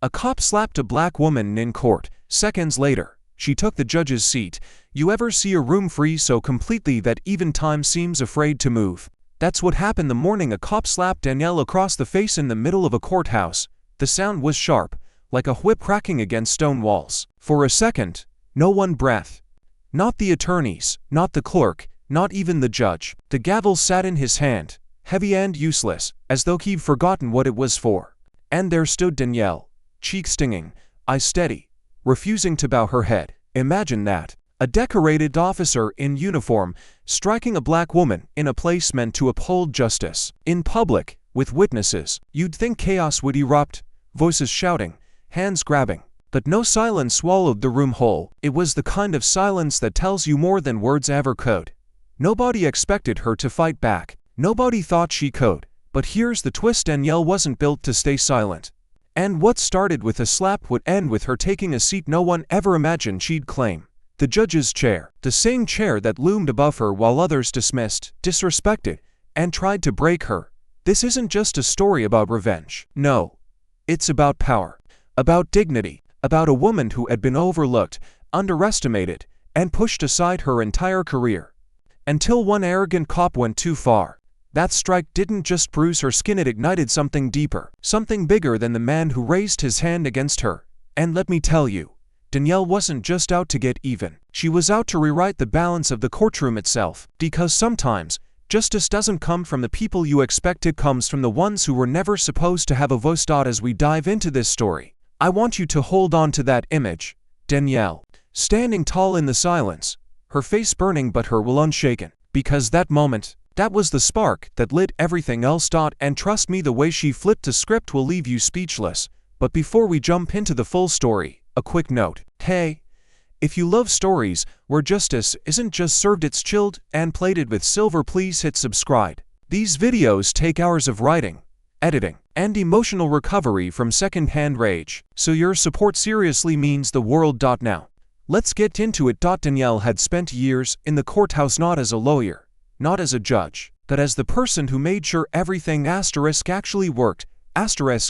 A cop slapped a black woman in court. Seconds later, she took the judge's seat. You ever see a room freeze so completely that even time seems afraid to move? That's what happened the morning a cop slapped Danielle across the face in the middle of a courthouse. The sound was sharp, like a whip cracking against stone walls. For a second, no one breathed. Not the attorneys, not the clerk, not even the judge. The gavel sat in his hand, heavy and useless, as though he'd forgotten what it was for. And there stood Danielle, cheek stinging, eyes steady, refusing to bow her head. Imagine that. A decorated officer in uniform striking a black woman in a place meant to uphold justice. In public, with witnesses, you'd think chaos would erupt, voices shouting, hands grabbing. But no silence swallowed the room whole. It was the kind of silence that tells you more than words ever could. Nobody expected her to fight back. Nobody thought she could. But here's the twist: Danielle wasn't built to stay silent. And what started with a slap would end with her taking a seat no one ever imagined she'd claim. The judge's chair, the same chair that loomed above her while others dismissed, disrespected, and tried to break her. This isn't just a story about revenge. No. It's about power, about dignity, about a woman who had been overlooked, underestimated, and pushed aside her entire career. Until one arrogant cop went too far. That strike didn't just bruise her skin, it ignited something deeper, something bigger than the man who raised his hand against her. And let me tell you, Danielle wasn't just out to get even. She was out to rewrite the balance of the courtroom itself. Because sometimes, justice doesn't come from the people you expect, it comes from the ones who were never supposed to have a voice. As we dive into this story, I want you to hold on to that image. Danielle, standing tall in the silence, her face burning but her will unshaken. Because that moment, that was the spark that lit everything else. And trust me, the way she flipped the script will leave you speechless. But before we jump into the full story, a quick note. Hey, if you love stories where justice isn't just served, it's chilled and plated with silver, please hit subscribe. These videos take hours of writing, editing, and emotional recovery from secondhand rage, so your support seriously means the world. Now, let's get into it. Danielle had spent years in the courthouse, not as a lawyer, not as a judge, but as the person who made sure everything actually worked.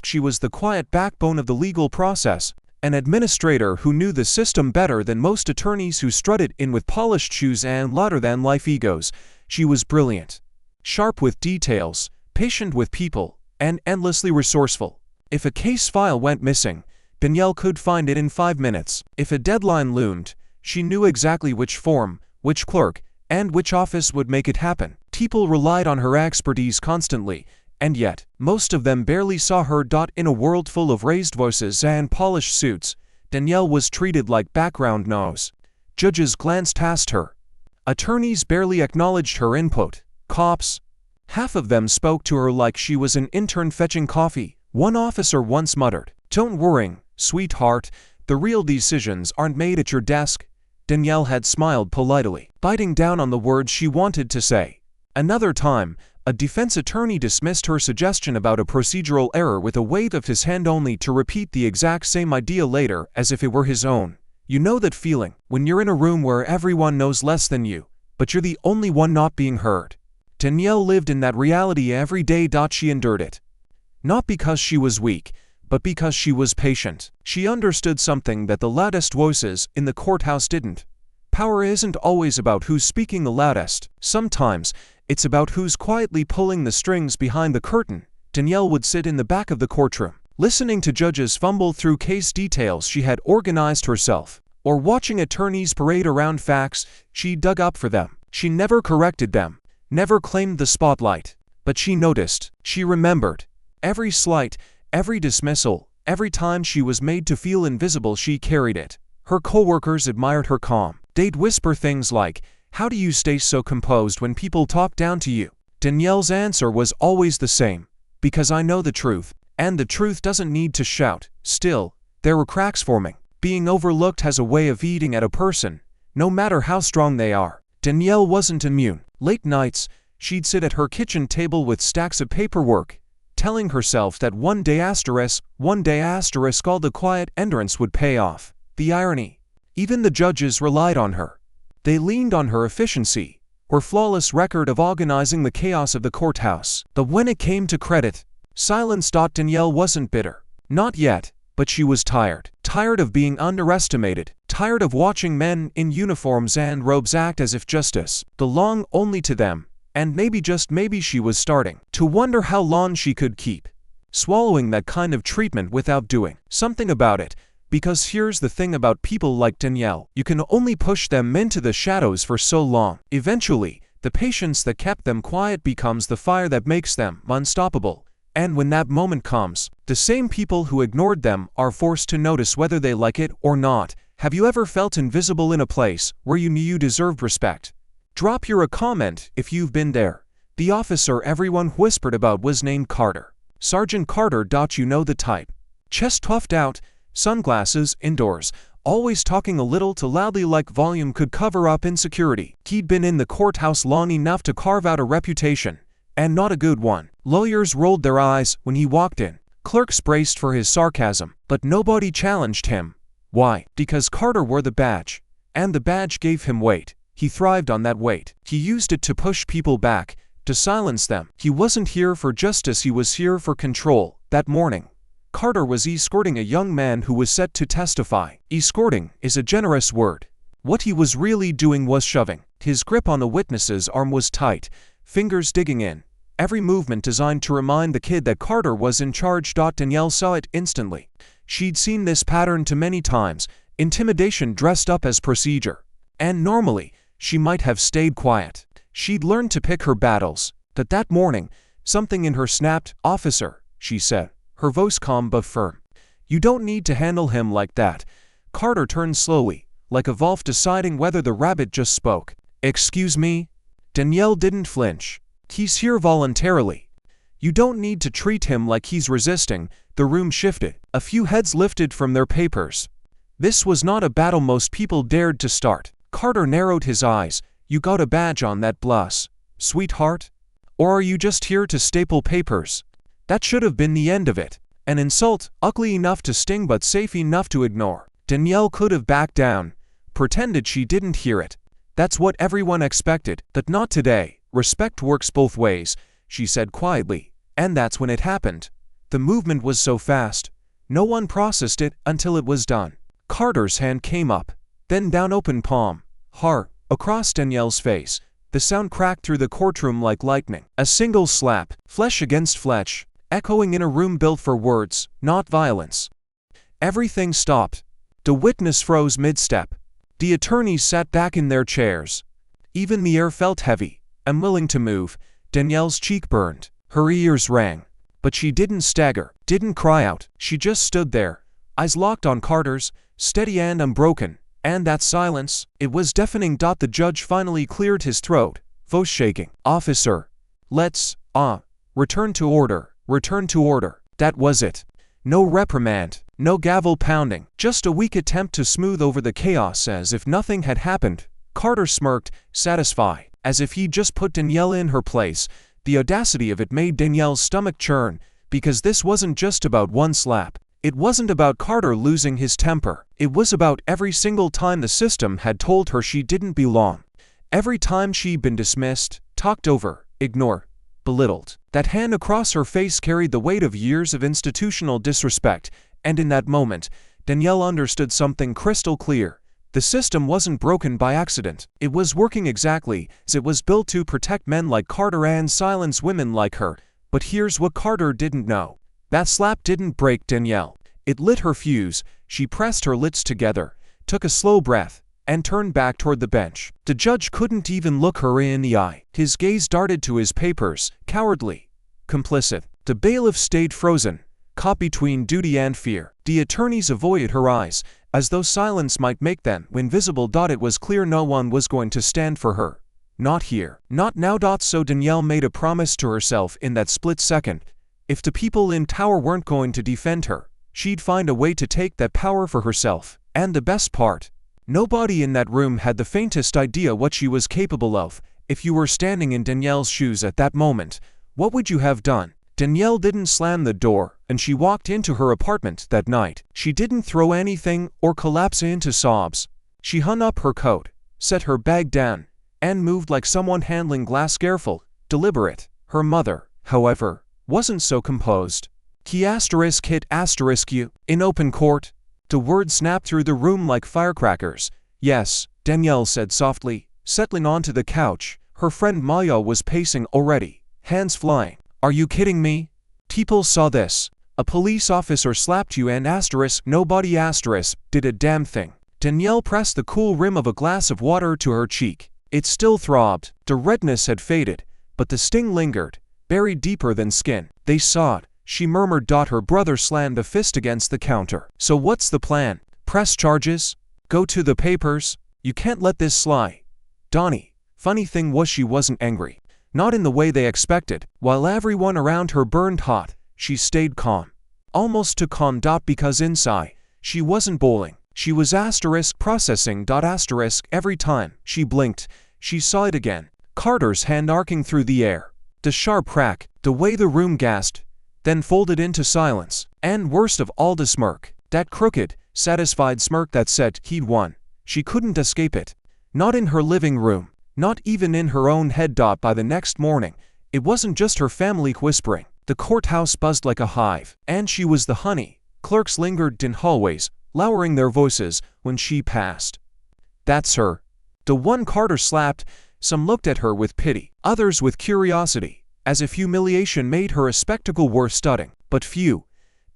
She was the quiet backbone of the legal process, an administrator who knew the system better than most attorneys who strutted in with polished shoes and louder-than-life egos. She was brilliant, sharp with details, patient with people, and endlessly resourceful. If a case file went missing, Danielle could find it in 5 minutes. If a deadline loomed, she knew exactly which form, which clerk, and which office would make it happen. People relied on her expertise constantly, and yet, most of them barely saw her. In a world full of raised voices and polished suits, Danielle was treated like background noise. Judges glanced past her. Attorneys barely acknowledged her input. Cops, half of them spoke to her like she was an intern fetching coffee. One officer once muttered, "Don't worry, sweetheart, the real decisions aren't made at your desk." Danielle had smiled politely, biting down on the words she wanted to say. Another time, a defense attorney dismissed her suggestion about a procedural error with a wave of his hand, only to repeat the exact same idea later as if it were his own. You know that feeling, when you're in a room where everyone knows less than you, but you're the only one not being heard. Danielle lived in that reality every day. She endured it. Not because she was weak, but because she was patient. She understood something that the loudest voices in the courthouse didn't. Power isn't always about who's speaking the loudest. Sometimes, it's about who's quietly pulling the strings behind the curtain. Danielle would sit in the back of the courtroom, listening to judges fumble through case details she had organized herself, or watching attorneys parade around facts she dug up for them. She never corrected them, never claimed the spotlight, but she noticed, she remembered. Every slight, every dismissal, every time she was made to feel invisible, she carried it. Her coworkers admired her calm. They'd whisper things like, "How do you stay so composed when people talk down to you?" Danielle's answer was always the same: "Because I know the truth, and the truth doesn't need to shout." Still, there were cracks forming. Being overlooked has a way of eating at a person, no matter how strong they are. Danielle wasn't immune. Late nights, she'd sit at her kitchen table with stacks of paperwork, telling herself that one day all the quiet endurance would pay off. The irony. Even the judges relied on her. They leaned on her efficiency, her flawless record of organizing the chaos of the courthouse. But when it came to credit, silence. Danielle wasn't bitter. Not yet. But she was tired. Tired of being underestimated. Tired of watching men in uniforms and robes act as if justice belonged only to them. And maybe, just maybe, she was starting to wonder how long she could keep swallowing that kind of treatment without doing something about it. Because here's the thing about people like Danielle. You can only push them into the shadows for so long. Eventually, the patience that kept them quiet becomes the fire that makes them unstoppable. And when that moment comes, the same people who ignored them are forced to notice whether they like it or not. Have you ever felt invisible in a place where you knew you deserved respect? Drop your comment if you've been there. The officer everyone whispered about was named Carter. Sergeant Carter. You know the type. Chest puffed out, sunglasses, indoors, always talking a little too loudly like volume could cover up insecurity. He'd been in the courthouse long enough to carve out a reputation, and not a good one. Lawyers rolled their eyes when he walked in. Clerks braced for his sarcasm, but nobody challenged him. Why? Because Carter wore the badge, and the badge gave him weight. He thrived on that weight. He used it to push people back, to silence them. He wasn't here for justice, he was here for control. That morning, Carter was escorting a young man who was set to testify. Escorting is a generous word. What he was really doing was shoving. His grip on the witness's arm was tight, fingers digging in, every movement designed to remind the kid that Carter was in charge. Danielle saw it instantly. She'd seen this pattern too many times, intimidation dressed up as procedure. And normally, she might have stayed quiet. She'd learned to pick her battles. But that morning, something in her snapped. "Officer," she said, her voice calm but firm. "You don't need to handle him like that." Carter turned slowly, like a wolf deciding whether the rabbit just spoke. "Excuse me?" Danielle didn't flinch. "He's here voluntarily. You don't need to treat him like he's resisting." The room shifted. A few heads lifted from their papers. This was not a battle most people dared to start. Carter narrowed his eyes. "You got a badge on that blouse, sweetheart? Or are you just here to staple papers?" That should have been the end of it. An insult, ugly enough to sting but safe enough to ignore. Danielle could have backed down, pretended she didn't hear it. "That's what everyone expected, but not today. Respect works both ways," she said quietly. And that's when it happened. The movement was so fast, no one processed it until it was done. Carter's hand came up, then down, open palm, across Danielle's face. The sound cracked through the courtroom like lightning. A single slap, flesh against flesh, echoing in a room built for words, not violence. Everything stopped. The witness froze mid-step. The attorneys sat back in their chairs. Even the air felt heavy, unwilling to move. Danielle's cheek burned. Her ears rang. But she didn't stagger, didn't cry out. She just stood there, eyes locked on Carter's, steady and unbroken. And that silence, it was deafening. The judge finally cleared his throat, voice shaking. "Officer, let's, return to order, return to order." That was it. No reprimand, no gavel pounding, just a weak attempt to smooth over the chaos as if nothing had happened. Carter smirked, satisfied, as if he'd just put Danielle in her place. The audacity of it made Danielle's stomach churn, because this wasn't just about one slap. It wasn't about Carter losing his temper. It was about every single time the system had told her she didn't belong. Every time she'd been dismissed, talked over, ignored, belittled. That hand across her face carried the weight of years of institutional disrespect, and in that moment, Danielle understood something crystal clear. The system wasn't broken by accident. It was working exactly as it was built, to protect men like Carter and silence women like her. But here's what Carter didn't know. That slap didn't break Danielle. It lit her fuse. She pressed her lips together, took a slow breath, and turned back toward the bench. The judge couldn't even look her in the eye. His gaze darted to his papers, cowardly, complicit. The bailiff stayed frozen, caught between duty and fear. The attorneys avoided her eyes, as though silence might make them invisible. It was clear no one was going to stand for her. Not here. Not now. So Danielle made a promise to herself in that split second. If the people in tower weren't going to defend her, she'd find a way to take that power for herself. And the best part, nobody in that room had the faintest idea what she was capable of. If you were standing in Danielle's shoes at that moment, what would you have done? Danielle didn't slam the door, and she walked into her apartment that night. She didn't throw anything or collapse into sobs. She hung up her coat, set her bag down, and moved like someone handling glass, careful, deliberate. Her mother, however, wasn't so composed. Key asterisk hit asterisk you. In open court. The words snapped through the room like firecrackers. Yes, Danielle said softly, settling onto the couch. Her friend Maya was pacing already, hands flying. Are you kidding me? People saw this. A police officer slapped you and asterisk nobody asterisk did a damn thing. Danielle pressed the cool rim of a glass of water to her cheek. It still throbbed. The redness had faded, but the sting lingered, buried deeper than skin. They saw it, she murmured. Her brother slammed a fist against the counter. So what's the plan? Press charges? Go to the papers? You can't let this slide. Donnie. Funny thing was she wasn't angry. Not in the way they expected. While everyone around her burned hot, she stayed calm. Almost too calm. Because inside, she wasn't bowling. She was asterisk processing. Asterisk every time she blinked, she saw it again. Carter's hand arcing through the air. The sharp crack, the way the room gasped, then folded into silence. And worst of all, the smirk. That crooked, satisfied smirk that said he'd won. She couldn't escape it. Not in her living room. Not even in her own head. By the next morning, it wasn't just her family whispering. The courthouse buzzed like a hive. And she was the honey. Clerks lingered in hallways, lowering their voices when she passed. That's her. The one Carter slapped. Some looked at her with pity, others with curiosity, as if humiliation made her a spectacle worth studying. But few,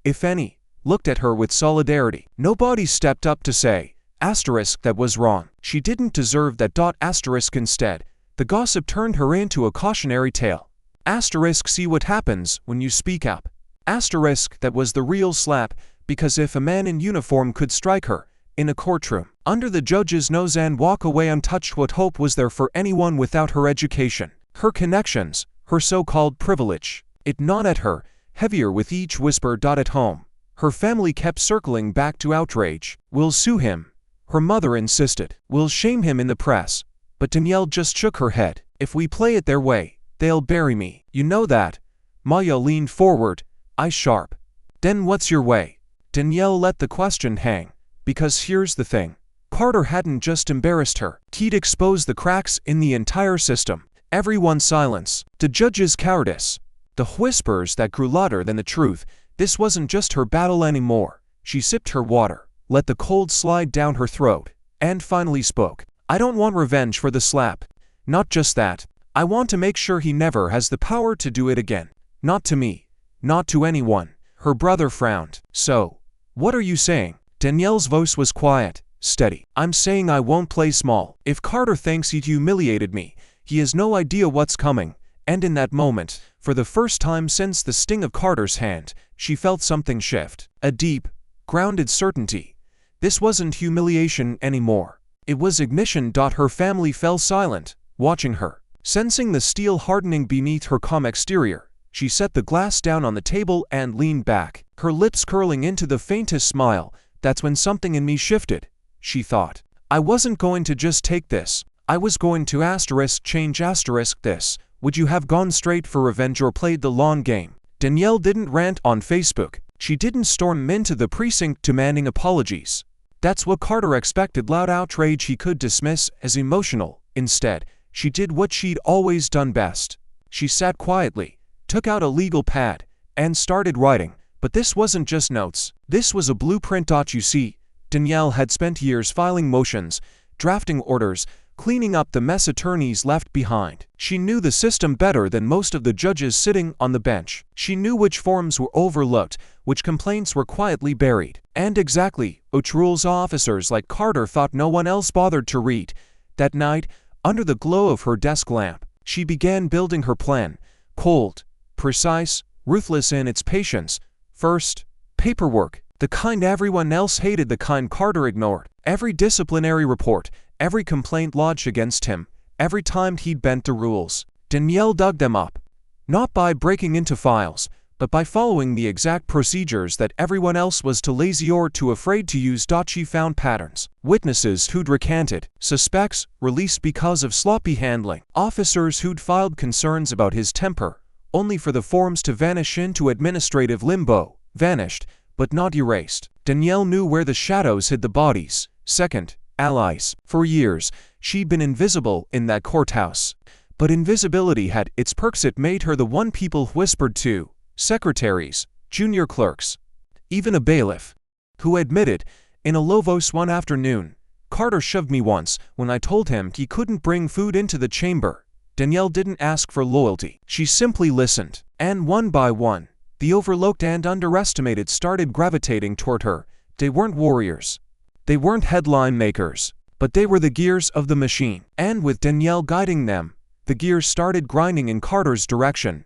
if any, looked at her with solidarity. Nobody stepped up to say, asterisk that was wrong. She didn't deserve that. Asterisk instead, the gossip turned her into a cautionary tale. Asterisk see what happens when you speak up. Asterisk that was the real slap, because if a man in uniform could strike her, in a courtroom, under the judge's nose and walk away untouched, what hope was there for anyone without her education, her connections, her so-called privilege? It gnawed at her, heavier with each whisper. At home, her family kept circling back to outrage. We'll sue him, her mother insisted. We'll shame him in the press. But Danielle just shook her head. If we play it their way, they'll bury me. You know that. Maya leaned forward, eyes sharp. Then what's your way? Danielle let the question hang. Because here's the thing. Carter hadn't just embarrassed her. He'd exposed the cracks in the entire system. Everyone's silence. The judge's cowardice. The whispers that grew louder than the truth. This wasn't just her battle anymore. She sipped her water, let the cold slide down her throat, and finally spoke. I don't want revenge for the slap. Not just that. I want to make sure he never has the power to do it again. Not to me. Not to anyone. Her brother frowned. So, what are you saying? Danielle's voice was quiet, steady. I'm saying I won't play small. If Carter thinks he'd humiliated me, he has no idea what's coming. And in that moment, for the first time since the sting of Carter's hand, she felt something shift. A deep, grounded certainty. This wasn't humiliation anymore. It was ignition. Her family fell silent, watching her. Sensing the steel hardening beneath her calm exterior, she set the glass down on the table and leaned back, her lips curling into the faintest smile. That's when something in me shifted, she thought. I wasn't going to just take this. I was going to change this. Would you have gone straight for revenge or played the long game? Danielle didn't rant on Facebook. She didn't storm into the precinct demanding apologies. That's what Carter expected. Loud outrage he could dismiss as emotional. Instead, she did what she'd always done best. She sat quietly, took out a legal pad, and started writing. But this wasn't just notes. This was a blueprint. You see, Danielle had spent years filing motions, drafting orders, cleaning up the mess attorneys left behind. She knew the system better than most of the judges sitting on the bench. She knew which forms were overlooked, which complaints were quietly buried, and exactly which rules officers like Carter thought no one else bothered to read. That night, under the glow of her desk lamp, she began building her plan. Cold, precise, ruthless in its patience. First, paperwork. The kind everyone else hated, the kind Carter ignored. Every disciplinary report, every complaint lodged against him, every time he'd bent the rules, Danielle dug them up. Not by breaking into files, but by following the exact procedures that everyone else was too lazy or too afraid to use. She found patterns. Witnesses who'd recanted, suspects released because of sloppy handling, officers who'd filed concerns about his temper, only for the forms to vanish into administrative limbo. Vanished, but not erased. Danielle knew where the shadows hid the bodies. Second, allies. For years, she'd been invisible in that courthouse. But invisibility had its perks. It made her the one people whispered to. Secretaries, junior clerks, even a bailiff, who admitted, in a low voice one afternoon, "Carter shoved me once when I told him he couldn't bring food into the chamber." Danielle didn't ask for loyalty. She simply listened. And one by one, the overlooked and underestimated started gravitating toward her. They weren't warriors. They weren't headline makers. But they were the gears of the machine. And with Danielle guiding them, the gears started grinding in Carter's direction.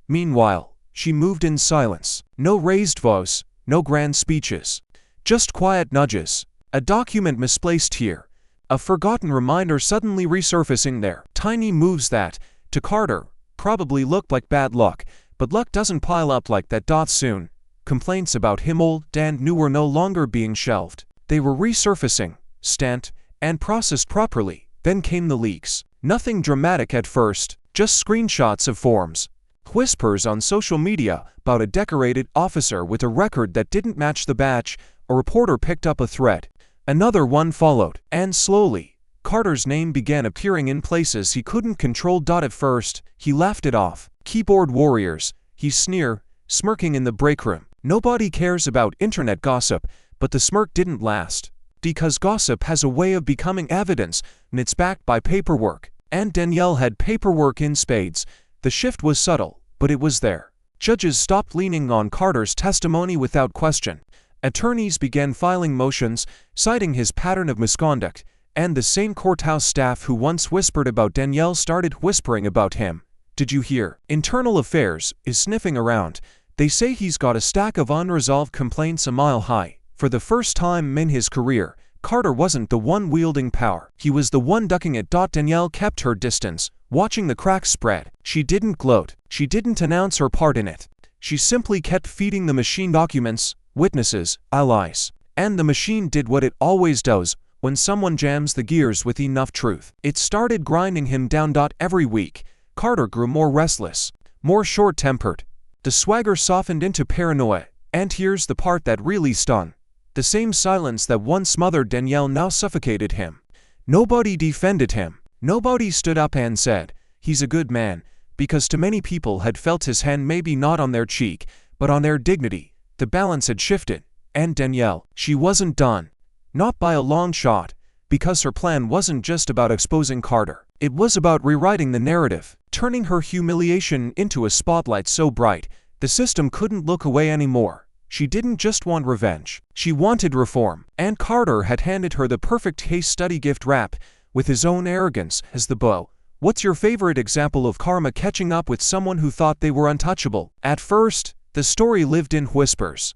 Meanwhile, she moved in silence. No raised voice, no grand speeches. Just quiet nudges. A document misplaced here. A forgotten reminder suddenly resurfacing there. Tiny moves that, to Carter, probably looked like bad luck, but luck doesn't pile up like that. Soon, complaints about him old and new were no longer being shelved. They were resurfacing, stamped, and processed properly. Then came the leaks. Nothing dramatic at first, just screenshots of forms. Whispers on social media about a decorated officer with a record that didn't match the badge. A reporter picked up a thread. Another one followed, and slowly, Carter's name began appearing in places he couldn't control. At first, he laughed it off. Keyboard warriors, he sneered, smirking in the break room. Nobody cares about internet gossip, but the smirk didn't last. Because gossip has a way of becoming evidence, and it's backed by paperwork. And Danielle had paperwork in spades. The shift was subtle, but it was there. Judges stopped leaning on Carter's testimony without question. Attorneys began filing motions, citing his pattern of misconduct, and the same courthouse staff who once whispered about Danielle started whispering about him. "Did you hear? Internal Affairs is sniffing around. They say he's got a stack of unresolved complaints a mile high." For the first time in his career, Carter wasn't the one wielding power. He was the one ducking it. Danielle kept her distance, watching the cracks spread. She didn't gloat. She didn't announce her part in it. She simply kept feeding the machine documents, witnesses, allies. And the machine did what it always does when someone jams the gears with enough truth. It started grinding him down. Every week, Carter grew more restless, more short-tempered. The swagger softened into paranoia. And here's the part that really stung. The same silence that once smothered Danielle now suffocated him. Nobody defended him. Nobody stood up and said, "He's a good man," because too many people had felt his hand maybe not on their cheek, but on their dignity. The balance had shifted. And Danielle, she wasn't done. Not by a long shot, because her plan wasn't just about exposing Carter. It was about rewriting the narrative, turning her humiliation into a spotlight so bright, the system couldn't look away anymore. She didn't just want revenge. She wanted reform. And Carter had handed her the perfect case study gift wrap, with his own arrogance as the bow. What's your favorite example of karma catching up with someone who thought they were untouchable? At first, the story lived in whispers.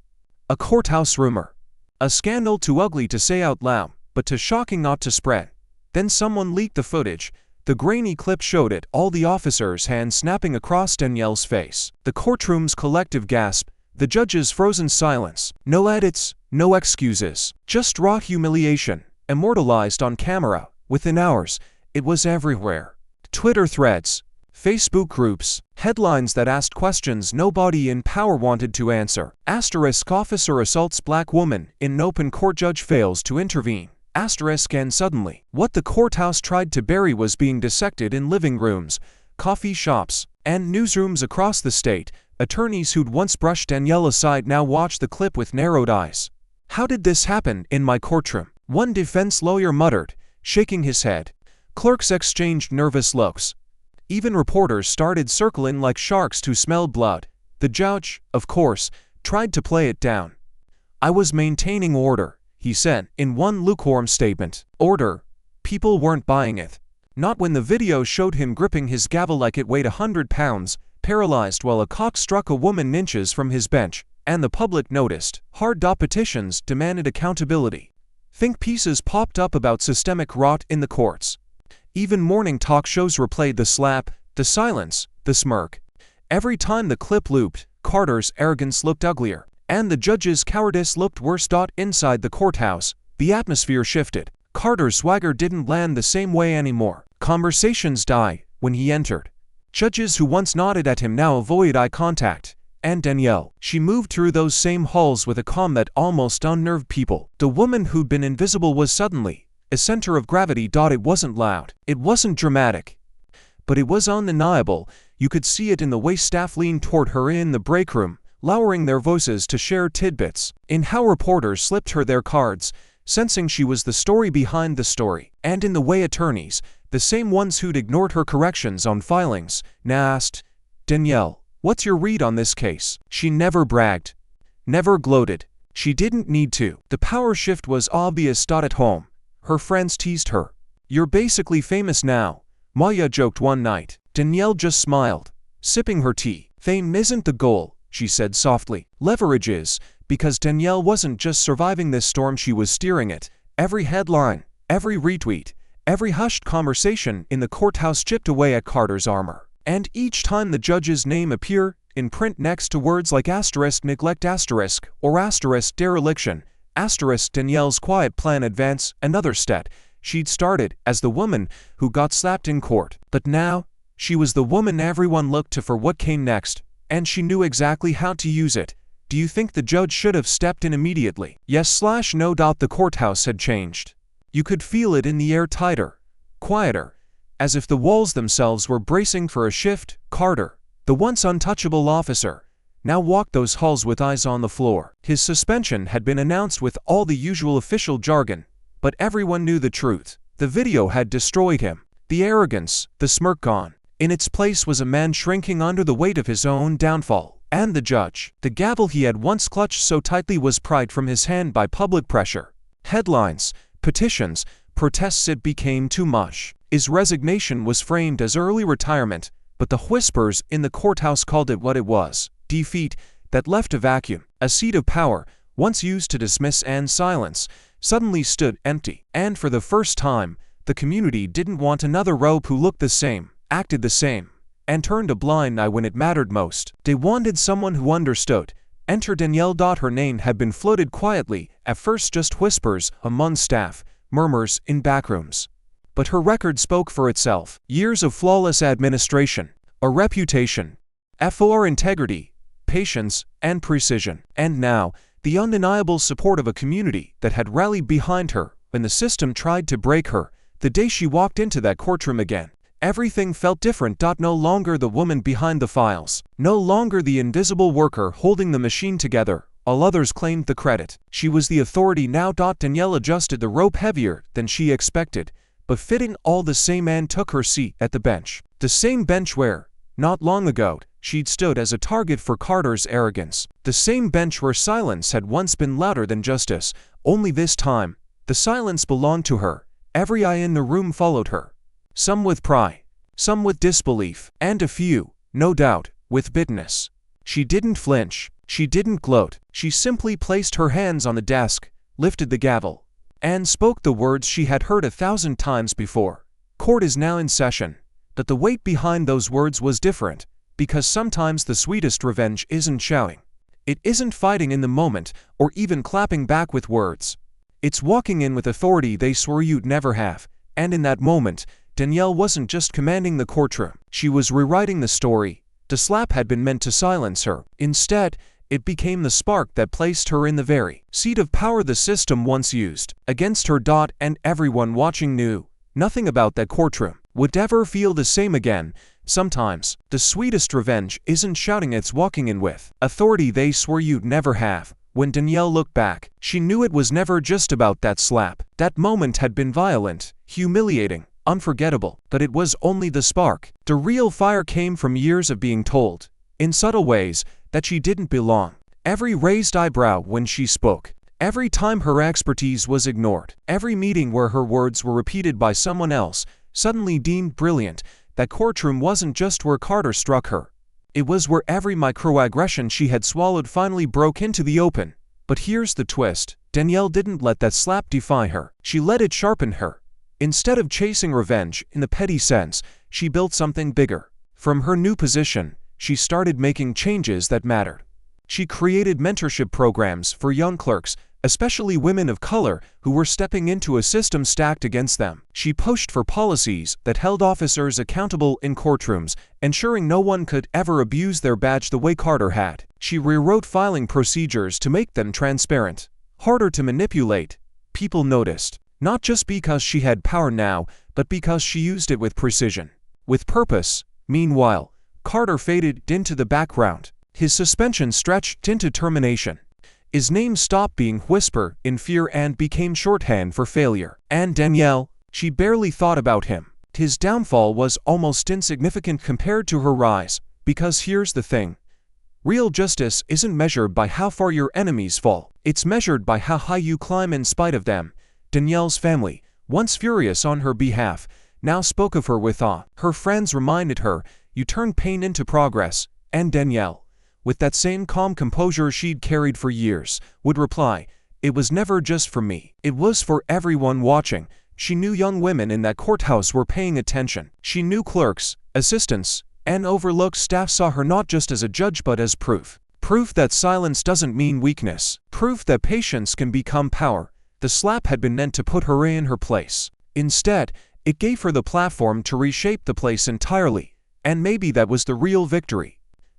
A courthouse rumor. A scandal too ugly to say out loud, but too shocking not to spread. Then someone leaked the footage. The grainy clip showed it, all the officers' hands snapping across Danielle's face. The courtroom's collective gasp. The judge's frozen silence. No edits, no excuses. Just raw humiliation, immortalized on camera. Within hours, it was everywhere. Twitter threads, Facebook groups, headlines that asked questions nobody in power wanted to answer. Asterisk officer assaults black woman in open court, judge fails to intervene. Asterisk and suddenly, what the courthouse tried to bury was being dissected in living rooms, coffee shops, and newsrooms across the state. Attorneys who'd once brushed Danielle aside now watched the clip with narrowed eyes. "How did this happen in my courtroom?" one defense lawyer muttered, shaking his head. Clerks exchanged nervous looks. Even reporters started circling like sharks to smell blood. The judge, of course, tried to play it down. "I was maintaining order," he said in one lukewarm statement. Order? People weren't buying it. Not when the video showed him gripping his gavel like it weighed 100 pounds, paralyzed while a clock struck a woman inches from his bench, and the public noticed. Hard petitions demanded accountability. Think pieces popped up about systemic rot in the courts. Even morning talk shows replayed the slap, the silence, the smirk. Every time the clip looped, Carter's arrogance looked uglier, and the judge's cowardice looked worse. Inside the courthouse, the atmosphere shifted. Carter's swagger didn't land the same way anymore. Conversations died when he entered. Judges who once nodded at him now avoided eye contact. And Danielle, she moved through those same halls with a calm that almost unnerved people. The woman who'd been invisible was suddenly a center of gravity. It wasn't loud. It wasn't dramatic. But it was undeniable. You could see it in the way staff leaned toward her in the break room, lowering their voices to share tidbits in how reporters slipped her their cards, sensing she was the story behind the story, and in the way attorneys, the same ones who'd ignored her corrections on filings, now asked, "Danielle, what's your read on this case?" She never bragged, never gloated. She didn't need to. The power shift was obvious. At home, her friends teased her. "You're basically famous now," Maya joked one night. Danielle just smiled, sipping her tea. "Fame isn't the goal," she said softly. "Leverage is," because Danielle wasn't just surviving this storm, she was steering it. Every headline, every retweet, every hushed conversation in the courthouse chipped away at Carter's armor. And each time the judge's name appeared in print next to words like *neglect* or *dereliction*, Danielle's quiet plan advance, another step she'd started as the woman who got slapped in court. But now, she was the woman everyone looked to for what came next, and she knew exactly how to use it. Do you think the judge should have stepped in immediately? Yes/no. The courthouse had changed. You could feel it in the air, tighter, quieter, as if the walls themselves were bracing for a shift. Carter, the once untouchable officer, now walked those halls with eyes on the floor. His suspension had been announced with all the usual official jargon, but everyone knew the truth. The video had destroyed him. The arrogance, the smirk gone. In its place was a man shrinking under the weight of his own downfall. And the judge, the gavel he had once clutched so tightly, was pried from his hand by public pressure. Headlines, petitions, protests. It became too much. His resignation was framed as early retirement, but the whispers in the courthouse called it what it was: defeat. That left a vacuum. A seat of power, once used to dismiss and silence, suddenly stood empty. And for the first time, the community didn't want another rope who looked the same, acted the same, and turned a blind eye when it mattered most. They wanted someone who understood. Enter Danielle. Her name had been floated quietly, at first just whispers among staff, murmurs in backrooms. But her record spoke for itself. Years of flawless administration, a reputation for integrity, patience, and precision. And now, the undeniable support of a community that had rallied behind her when the system tried to break her. The day she walked into that courtroom again, everything felt different. No longer the woman behind the files, no longer the invisible worker holding the machine together. All others claimed the credit. She was the authority now. Danielle adjusted the rope heavier than she expected, but fitting all the same, and took her seat at the bench. The same bench where, not long ago, she'd stood as a target for Carter's arrogance. The same bench where silence had once been louder than justice. Only this time, the silence belonged to her. Every eye in the room followed her. Some with pride, some with disbelief, and a few, no doubt, with bitterness. She didn't flinch. She didn't gloat. She simply placed her hands on the desk, lifted the gavel, and spoke the words she had heard 1,000 times before. Court is now in session. But the weight behind those words was different, because sometimes the sweetest revenge isn't shouting. It isn't fighting in the moment, or even clapping back with words. It's walking in with authority they swore you'd never have. And in that moment, Danielle wasn't just commanding the courtroom. She was rewriting the story. The slap had been meant to silence her. Instead, it became the spark that placed her in the very seat of power the system once used against her. And everyone watching knew nothing about that courtroom would ever feel the same again. Sometimes, the sweetest revenge isn't shouting, it's walking in with authority they swore you'd never have. When Danielle looked back, she knew it was never just about that slap. That moment had been violent, humiliating, unforgettable, but it was only the spark. The real fire came from years of being told, in subtle ways, that she didn't belong. Every raised eyebrow when she spoke, every time her expertise was ignored, every meeting where her words were repeated by someone else, suddenly deemed brilliant. That courtroom wasn't just where Carter struck her. It was where every microaggression she had swallowed finally broke into the open. But here's the twist. Danielle didn't let that slap define her. She let it sharpen her. Instead of chasing revenge in the petty sense, she built something bigger. From her new position, she started making changes that mattered. She created mentorship programs for young clerks, especially women of color who were stepping into a system stacked against them. She pushed for policies that held officers accountable in courtrooms, ensuring no one could ever abuse their badge the way Carter had. She rewrote filing procedures to make them transparent, harder to manipulate. People noticed, not just because she had power now, but because she used it with precision, with purpose. Meanwhile, Carter faded into the background. His suspension stretched into termination. His name stopped being whisper in fear and became shorthand for failure. And Danielle, she barely thought about him. His downfall was almost insignificant compared to her rise, because here's the thing. Real justice isn't measured by how far your enemies fall. It's measured by how high you climb in spite of them. Danielle's family, once furious on her behalf, now spoke of her with awe. Her friends reminded her, "You turned pain into progress," and Danielle, with that same calm composure she'd carried for years, would reply, "It was never just for me. It was for everyone watching." She knew young women in that courthouse were paying attention. She knew clerks, assistants, and overlooked staff saw her not just as a judge but as proof. Proof that silence doesn't mean weakness. Proof that patience can become power. The slap had been meant to put her in her place. Instead, it gave her the platform to reshape the place entirely. And maybe that was the real victory.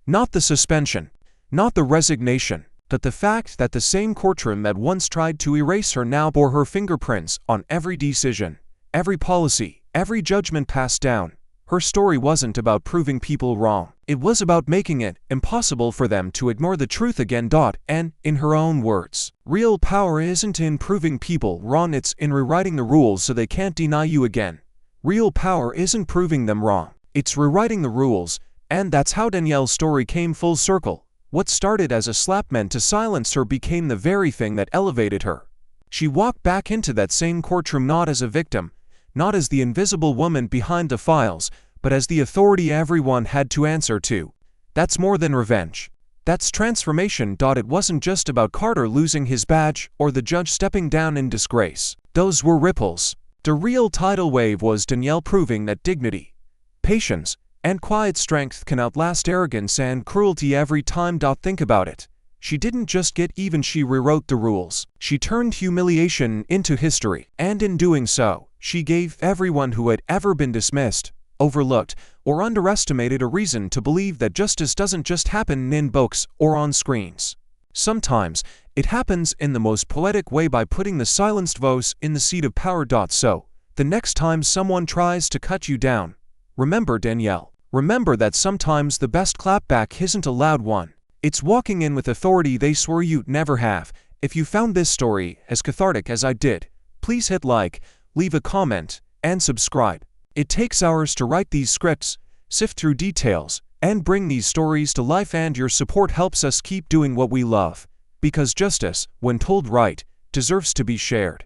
Not the suspension, not the resignation, but the fact that the same courtroom that once tried to erase her now bore her fingerprints on every decision, every policy, every judgment passed down. Her story wasn't about proving people wrong. It was about making it impossible for them to ignore the truth again. And, in her own words, real power isn't in proving people wrong, it's in rewriting the rules so they can't deny you again. Real power isn't proving them wrong, it's rewriting the rules, and that's how Danielle's story came full circle. What started as a slap meant to silence her became the very thing that elevated her. She walked back into that same courtroom not as a victim, not as the invisible woman behind the files, but as the authority everyone had to answer to. That's more than revenge. That's transformation. It wasn't just about Carter losing his badge or the judge stepping down in disgrace. Those were ripples. The real tidal wave was Danielle proving that dignity, patience, and quiet strength can outlast arrogance and cruelty every time. Think about it. She didn't just get even, she rewrote the rules. She turned humiliation into history. And in doing so, she gave everyone who had ever been dismissed, overlooked, or underestimated a reason to believe that justice doesn't just happen in books or on screens. Sometimes, it happens in the most poetic way by putting the silenced voice in the seat of power. So, the next time someone tries to cut you down, remember Danielle. Remember that sometimes the best clapback isn't a loud one. It's walking in with authority they swore you'd never have. If you found this story as cathartic as I did, please hit like, leave a comment, and subscribe. It takes hours to write these scripts, sift through details, and bring these stories to life, and your support helps us keep doing what we love. Because justice, when told right, deserves to be shared.